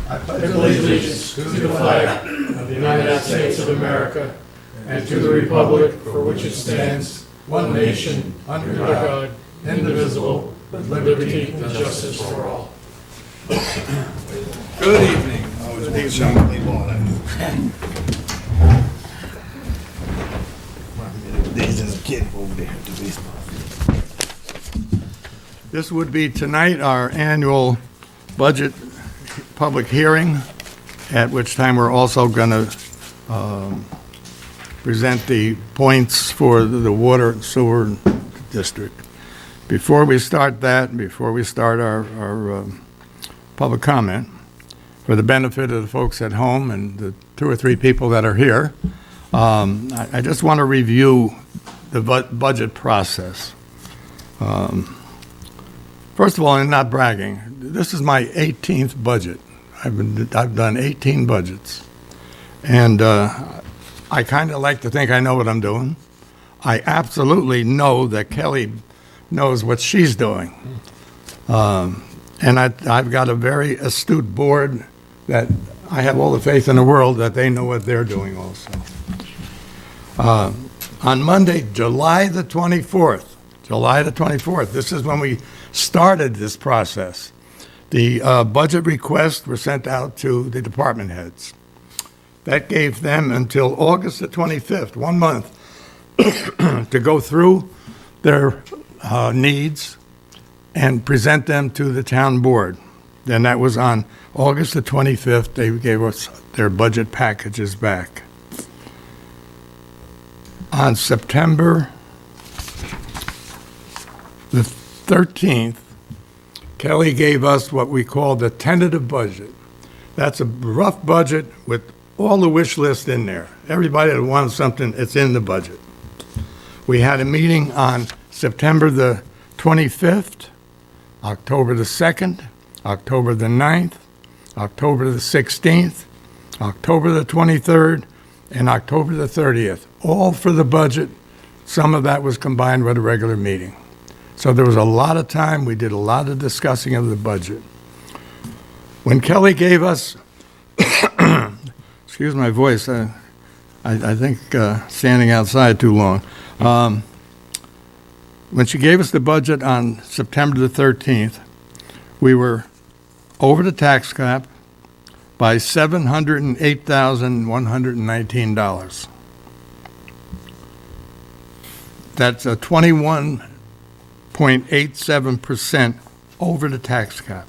I pledge allegiance to the flag of the United States of America and to the republic for which it stands, one nation, under God, indivisible, with liberty and justice for all. Good evening. This would be tonight our annual budget public hearing, at which time we're also going to present the points for the water and sewer district. Before we start that, before we start our public comment, for the benefit of the folks at home and the 2 or 3 people that are here, I just want to review the budget process. First of all, I'm not bragging. This is my 18th budget. I've done 18 budgets, and I kind of like to think I know what I'm doing. I absolutely know that Kelly knows what she's doing, and I've got a very astute board that I have all the faith in the world that they know what they're doing also. On Monday, July the 24th, this is when we started this process. The budget requests were sent out to the department heads. That gave them until August the 25th, 1 month, to go through their needs and present them to the town board. Then that was on August the 25th, they gave us their budget packages back. On September the 13th, Kelly gave us what we call the tentative budget. That's a rough budget with all the wish list in there. Everybody that wants something, it's in the budget. We had a meeting on September the 25th, October the 2nd, October the 9th, October the 16th, October the 23rd, and October the 30th, all for the budget. Some of that was combined with a regular meeting. So there was a lot of time. We did a lot of discussing of the budget. When Kelly gave us, excuse my voice, I think standing outside too long. When she gave us the budget on September the 13th, we were over the tax cap by $708,119. That's a 21.87% over the tax cap.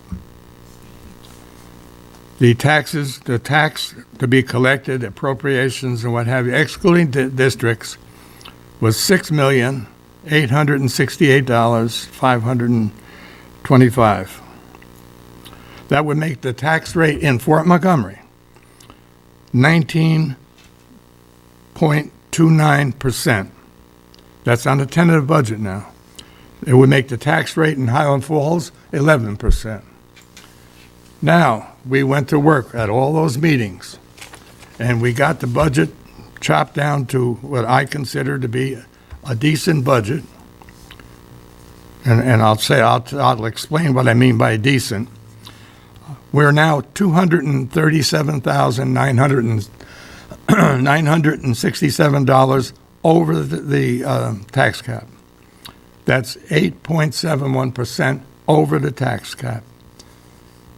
The tax to be collected, appropriations and what have you, excluding districts, was $6,868,525. That would make the tax rate in Fort Montgomery 19.29%. That's on the tentative budget now. It would make the tax rate in Highland Falls 11%. Now, we went to work at all those meetings, and we got the budget chopped down to what I consider to be a decent budget. And I'll explain what I mean by decent. We're now $237,967 over the tax cap. That's 8.71% over the tax cap.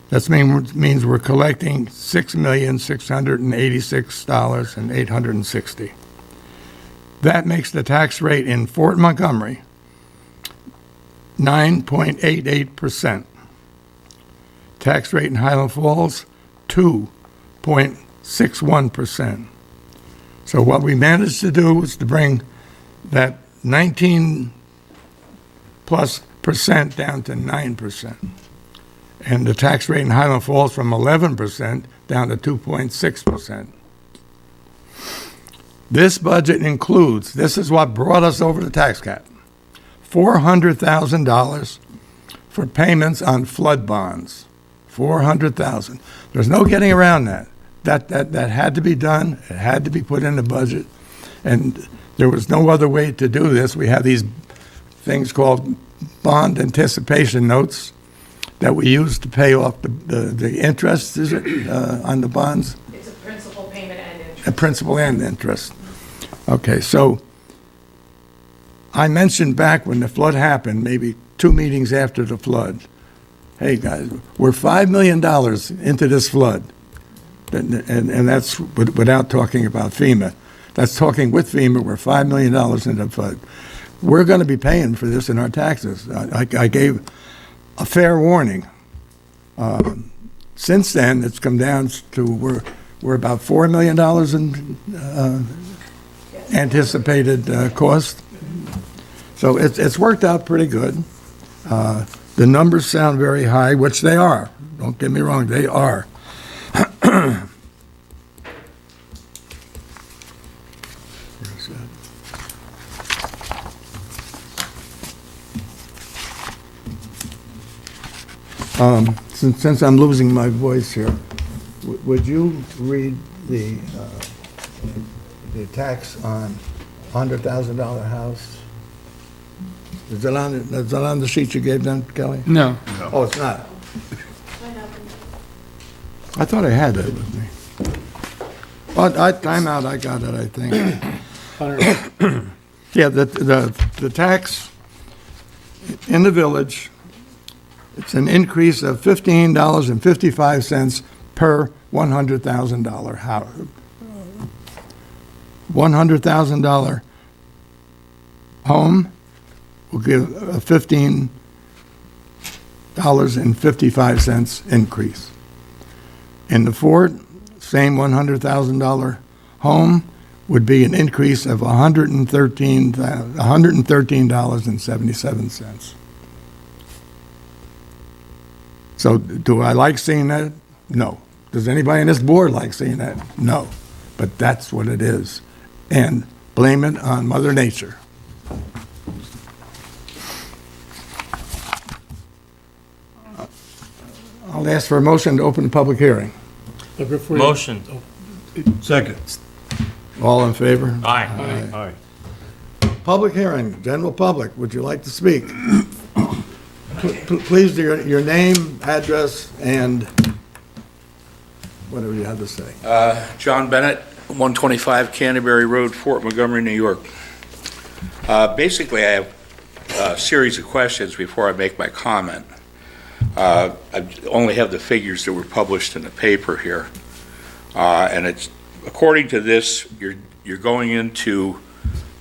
That means we're collecting $6,686,860. That makes the tax rate in Fort Montgomery 9.88%. Tax rate in Highland Falls, 2.61%. So what we managed to do was to bring that 19+ percent down to 9%. And the tax rate in Highland Falls from 11% down to 2.6%. This budget includes, this is what brought us over the tax cap, $400,000 for payments on flood bonds. $400,000. There's no getting around that. That had to be done. It had to be put in the budget. And there was no other way to do this. We have these things called bond anticipation notes that we use to pay off the interest, is it, on the bonds? It's a principal payment and interest. A principal and interest. Okay, so I mentioned back when the flood happened, maybe 2 meetings after the flood, hey, guys, we're $5 million into this flood. And that's without talking about FEMA. That's talking with FEMA, we're $5 million into the flood. We're going to be paying for this in our taxes. I gave a fair warning. Since then, it's come down to we're about $4 million in anticipated cost. So it's worked out pretty good. The numbers sound very high, which they are. Don't get me wrong, they are. Since I'm losing my voice here, would you read the tax on $100,000 house? Is it on the sheet you gave them, Kelly? No. Oh, it's not? I thought I had that with me. Well, time out, I got it, I think. Yeah, the tax in the village, it's an increase of $15.55 per $100,000 house. $100,000 home will give a $15.55 increase. In the Fort, same $100,000 home would be an increase of $113.77. So do I like seeing that? No. Does anybody on this board like seeing that? No. But that's what it is. And blame it on Mother Nature. I'll ask for a motion to open the public hearing. Motion. Second. All in favor? Aye. Aye. Public hearing, general public, would you like to speak? Please, your name, address, and whatever you have to say. John Bennett, 125 Canterbury Road, Fort Montgomery, New York. Basically, I have a series of questions before I make my comment. I only have the figures that were published in the paper here. And it's, according to this, you're going into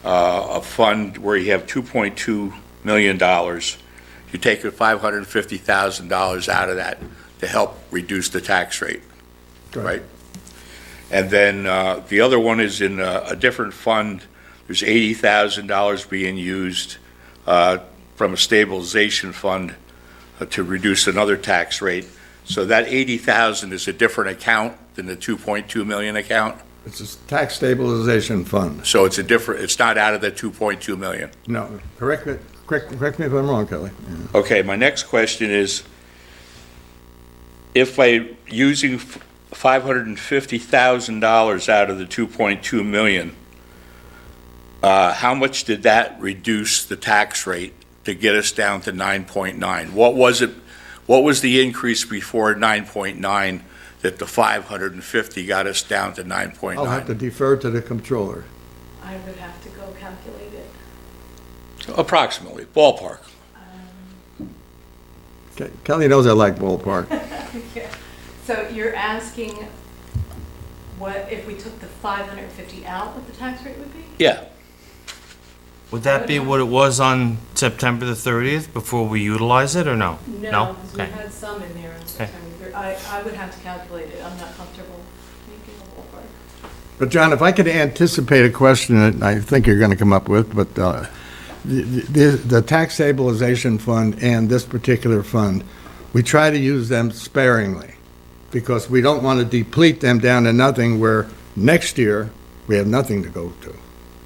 a fund where you have $2.2 million. You take $550,000 out of that to help reduce the tax rate, right? And then the other one is in a different fund. There's $80,000 being used from a stabilization fund to reduce another tax rate. So that $80,000 is a different account than the $2.2 million account. It's a tax stabilization fund. So it's it's not out of the $2.2 million. No, correct me if I'm wrong, Kelly. Yeah. Okay, my next question is, if by using $550,000 out of the $2.2 million, how much did that reduce the tax rate to get us down to 9.9? What was it? What was the increase before 9.9 that the 550 got us down to 9.9? I'll have to defer to the comptroller. I would have to go calculate it. Approximately, ballpark. Kelly knows I like ballpark. Yeah. So you're asking what, if we took the 550 out, what the tax rate would be? Yeah. Would that be what it was on September the 30th before we utilize it, or no? No, because we Okay. had some in there on September 3rd. I would have to calculate it. I'm not comfortable making a ballpark. But John, if I could anticipate a question that I think you're going to come up with, but the tax stabilization fund and this particular fund, we try to use them sparingly because we don't want to deplete them down to nothing where next year we have nothing to go to.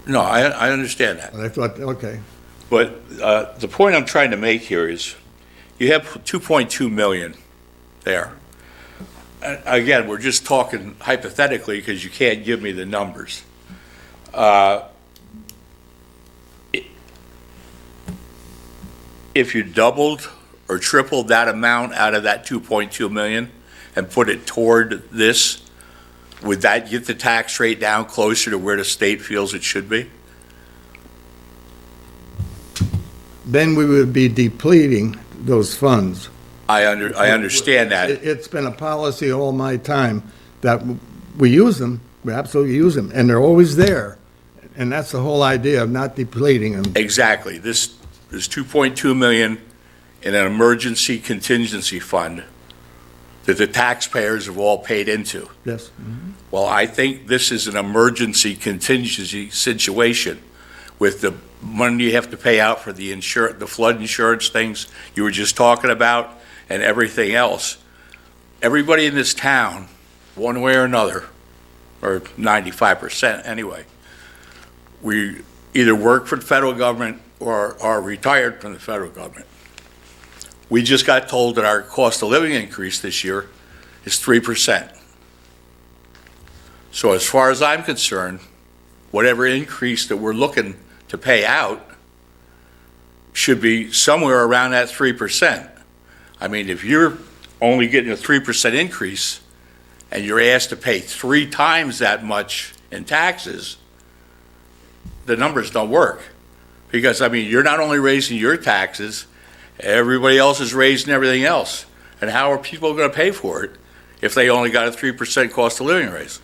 No, I understand that. And I thought, okay, But the point I'm trying to make here is you have 2.2 million there. Again, we're just talking hypothetically because you can't give me the numbers. If you doubled or tripled that amount out of that 2.2 million and put it toward this, would that get the tax rate down closer to where the state feels it should be? Then we would be depleting those funds. I understand that. It's been a policy all my time that we use them, we absolutely use them, and they're always there. And that's the whole idea of not depleting them. Exactly. This is 2.2 million in an emergency contingency fund that the taxpayers have all paid into. Yes. Well, I think this is an emergency contingency situation with the money you have to pay out for the flood insurance things you were just talking about and everything else. Everybody in this town, one way or another, or 95% anyway, we either work for the federal government or are retired from the federal government. We just got told that our cost of living increase this year is 3%. So as far as I'm concerned, whatever increase that we're looking to pay out should be somewhere around that 3%. I mean, if you're only getting a 3% increase and you're asked to pay 3 times that much in taxes, the numbers don't work. Because, I mean, you're not only raising your taxes, everybody else is raising everything else. And how are people going to pay for it if they only got a 3% cost of living raise?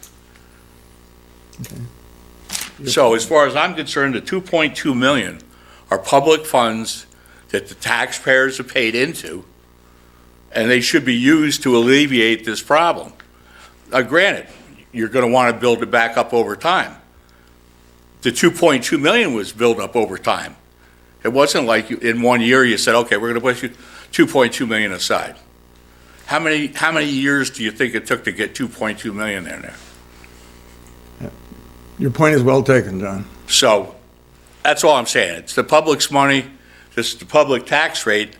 So as far as I'm concerned, the 2.2 million are public funds that the taxpayers have paid into, and they should be used to alleviate this problem. Now, granted, you're going to want to build it back up over time. The 2.2 million was built up over time. It wasn't like in 1 year you said, okay, we're going to put 2.2 million aside. How many years do you think it took to get 2.2 million in there? Your point is well taken, John. So that's all I'm saying. It's the public's money, this is the public tax rate.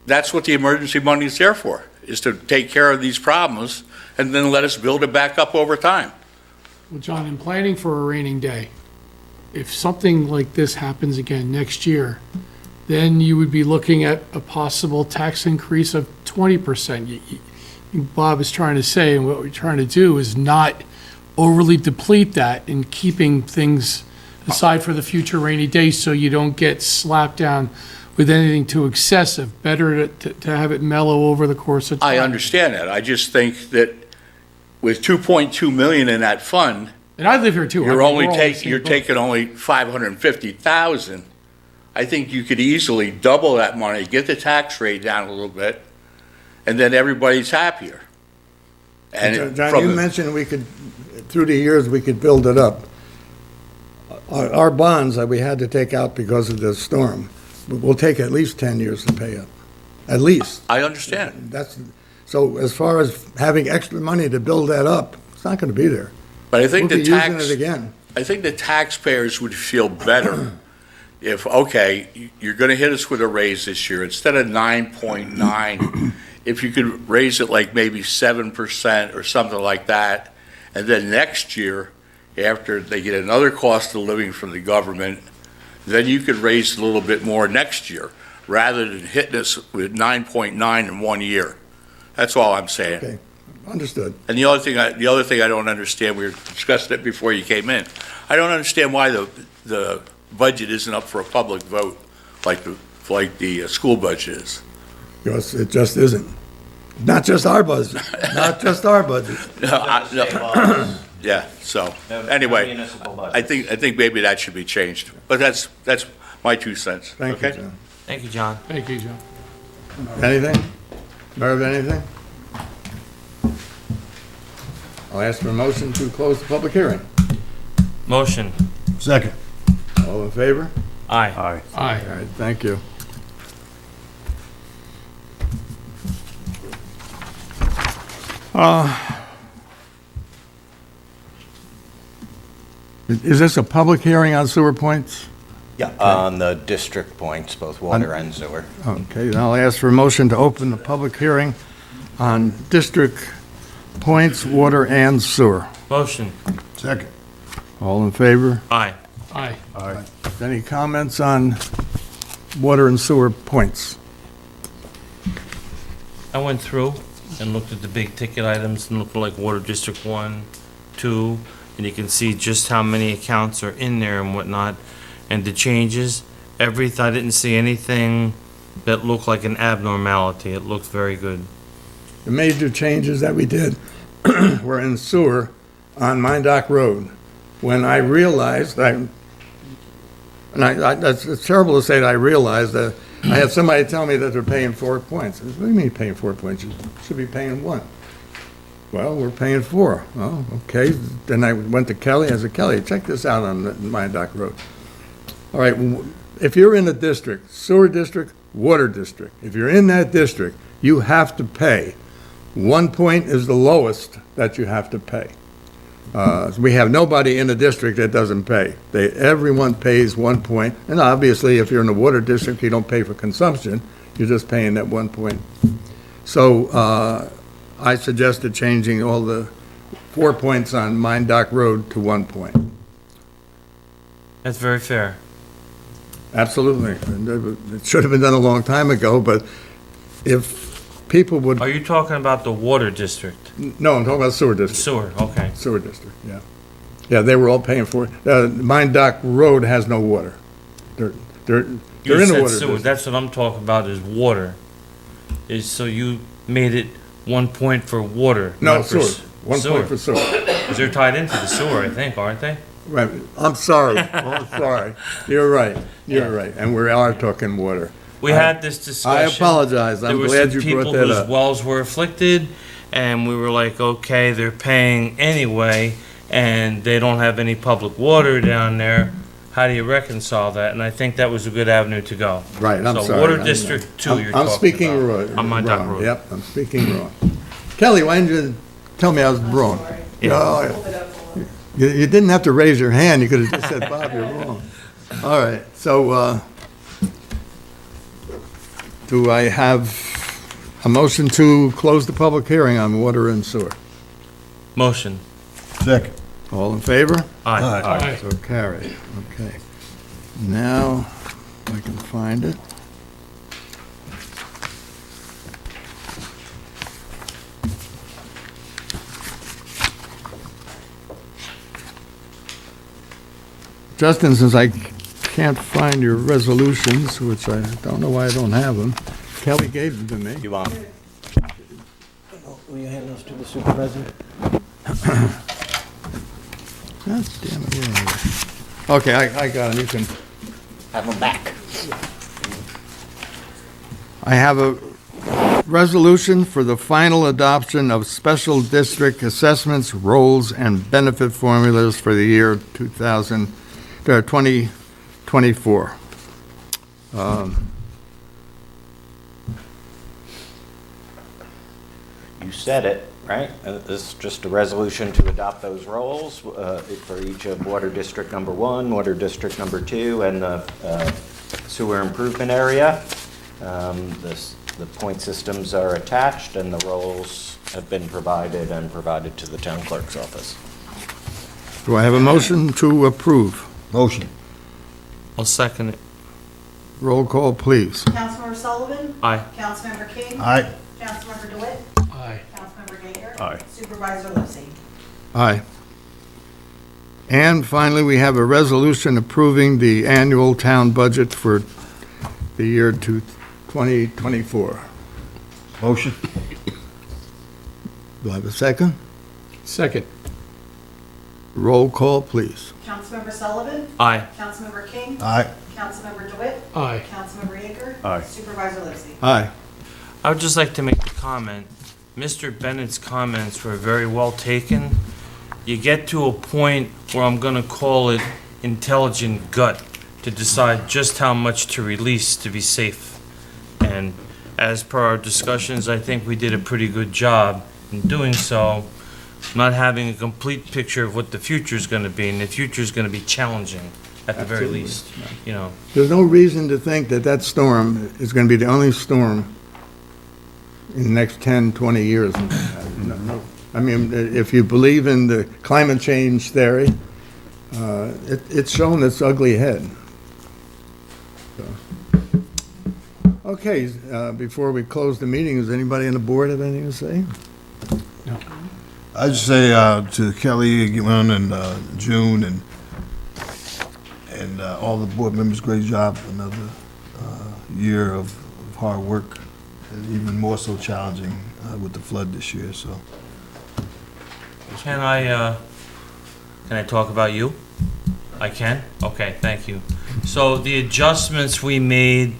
That's what the emergency money is there for, is to take care of these problems and then let us build it back up over time. Well, John, in planning for a raining day, if something like this happens again next year, then you would be looking at a possible tax increase of 20%. Bob is trying to say, and what we're trying to do is not overly deplete that in keeping things aside for the future rainy days so you don't get slapped down with anything too excessive. Better to have it mellow over the course of time. I understand that. I just think that with 2.2 million in that fund, And I live here too. you're I mean, we're all in the same you're boat. taking only 550,000. I think you could easily double that money, get the tax rate down a little bit, and then everybody's happier. And John, from you the- mentioned we could, through the years, we could build it up. Our bonds that we had to take out because of the storm, will take at least 10 years to pay up. At least. I understand. So as far as having extra money to build that up, it's not going to be there. But I We'll think be the using tax, it again. I think the taxpayers would feel better if, okay, you're gonna hit us with a raise this year, instead of 9.9, if you could raise it like maybe 7% or something like that, and then next year, after they get another cost of living from the government, then you could raise a little bit more next year, rather than hitting us with 9.9 in 1 year. That's all I'm saying. Okay, understood. And the other thing I don't understand, we were discussing it before you came in, I don't understand why the budget isn't up for a public vote like the school budget is. Because it just isn't. Not just our budget, not just our budget. No. Yeah, so, anyway, I think maybe that should be changed, but that's my 2 cents, Thank you, okay? John. Thank you, John. Thank you, John. Anything? Merv, anything? I'll ask for a motion to close the public hearing. Motion. Second. All in favor? Aye. Aye. All right, thank you. Is this a public hearing on sewer points? Yeah, on the district points, both water and sewer. Okay, then I'll ask for a motion to open the public hearing on district points, water, and sewer. Motion. Second. All in favor? Aye. Aye. Any comments on water and sewer points? I went through and looked at the big ticket items and looked like Water District 1, 2, and you can see just how many accounts are in there and whatnot, and the changes. I didn't see anything that looked like an abnormality. It looked very good. The major changes that we did were in sewer on Mine Dock Road. When I realized, it's terrible to say that I realized that I had somebody tell me that they're paying 4 points. I said, what do you mean paying 4 points? You should be paying 1. Well, we're paying 4. Oh, okay. Then I went to Kelly. I said, Kelly, check this out on Mine Dock Road. All right, if you're in a district, sewer district, water district, if you're in that district, you have to pay. 1 point is the lowest that you have to pay. We have nobody in the district that doesn't pay. Everyone pays 1 point, and obviously, if you're in the water district, you don't pay for consumption. You're just paying that 1 point. So I suggested changing all the 4 points on Mine Dock Road to 1 point. That's very fair. Absolutely. And it should have been done a long time ago, but if people would, Are you talking about the Water District? no, I'm talking about sewer district. Sewer, okay. Sewer district, yeah. Yeah, they were all paying for it. Mine Dock Road has no water. They're You in the said water sewer, district. that's what I'm talking about, is water. So you made it 1 point for water, No, not for sewer. 1 point for sewer. Because they're tied into the sewer, I think, aren't they? Right. I'm sorry. I'm sorry. You're right. You're right. And we are talking water. We had this discussion. I apologize. I'm glad you brought that There were some people up. whose wells were afflicted, and we were like, okay, they're paying anyway, and they don't have any public water down there. How do you reconcile that? And I think that was a good avenue to go. Right, I'm So sorry. Water I'm- District 2 you're I'm talking speaking about. On my dock wrong. road. Yep, I'm speaking wrong. Kelly, why didn't you tell me I was wrong? Yeah. Oh, you didn't have to raise your hand. You could have just said, Bob, you're wrong. All right, so do I have a motion to close the public hearing on water and sewer? Motion. Second. All in favor? Aye. Aye. So carried, okay. Now, if I can find it. Justin, since I can't find your resolutions, which I don't know why I don't have them, Kelly gave them to me. You want? Will you hand those to the supervisor? God damn it, where are they? Okay, I got them, you can. Have them back. I have a resolution for the final adoption of special district assessments, roles, and benefit formulas for the year 2024. You said it, right? This is just a resolution to adopt those roles for each of Water District Number 1, Water District Number 2, and the sewer improvement area. The point systems are attached, and the roles have been provided to the town clerk's office. Do I have a motion to approve? Motion. I'll second it. Roll call, please. Councilmember Sullivan? Aye. Councilmember King? Aye. Councilmember DeWitt? Aye. Councilmember Yeager? Aye. Supervisor Lipsy? Aye. And finally, we have a resolution approving the annual town budget for the year 2024. Motion. Do I have a second? Second. Roll call, please. Councilmember Sullivan? Aye. Councilmember King? Aye. Councilmember DeWitt? Aye. Councilmember Yeager? Aye. Supervisor Lipsy? Aye. I would just like to make a comment. Mr. Bennett's comments were very well taken. You get to a point where I'm gonna call it intelligent gut to decide just how much to release to be safe. And as per our discussions, I think we did a pretty good job in doing so, not having a complete picture of what the future's gonna be, and the future's gonna be challenging, at the very Absolutely. least, you know. There's no reason to think that that storm is going to be the only storm in the next 10, 20 years. No. I mean, if you believe in the climate change theory, it's shown its ugly head. So. Okay, before we close the meeting, does anybody on the board have anything to say? I just say to Kelly, Gwen, and June, and all the board members, great job. Another year of hard work, and even more so challenging with the flood this year, so. Can I talk about you? I can? Okay, thank you. So the adjustments we made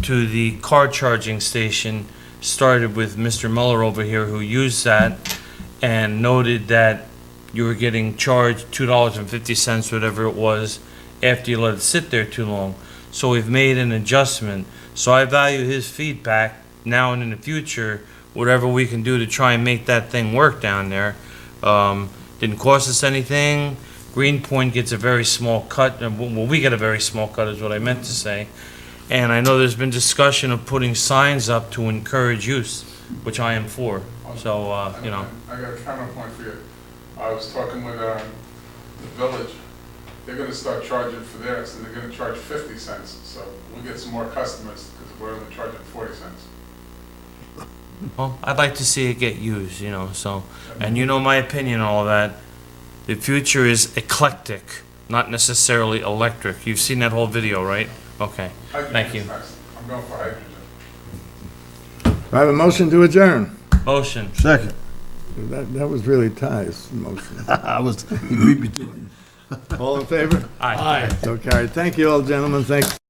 to the car charging station started with Mr. Muller over here, who used that and noted that you were getting charged $2.50, whatever it was, after you let it sit there too long. So we've made an adjustment. So I value his feedback now and in the future, whatever we can do to try and make that thing work down there. Didn't cost us anything. Greenpoint gets a very small cut, well, we get a very small cut is what I meant to say. And I know there's been discussion of putting signs up to encourage use, which I am for. So, you know. I got a counterpoint for you. I was talking with the village. They're gonna start charging for theirs, and they're gonna charge 50 cents. So we'll get some more customers, because we're only charging 40 cents. Well, I'd like to see it get used, you know, so, and you know my opinion on all that. The future is eclectic, not necessarily electric. You've seen that whole video, right? Okay, thank you. Hydrogen's next. I'm going for hydrogen. I have a motion to adjourn. Motion. Second. That was really Ty's motion. He beat me to it. All in favor? Aye. So carried. Thank you all, gentlemen. Thanks.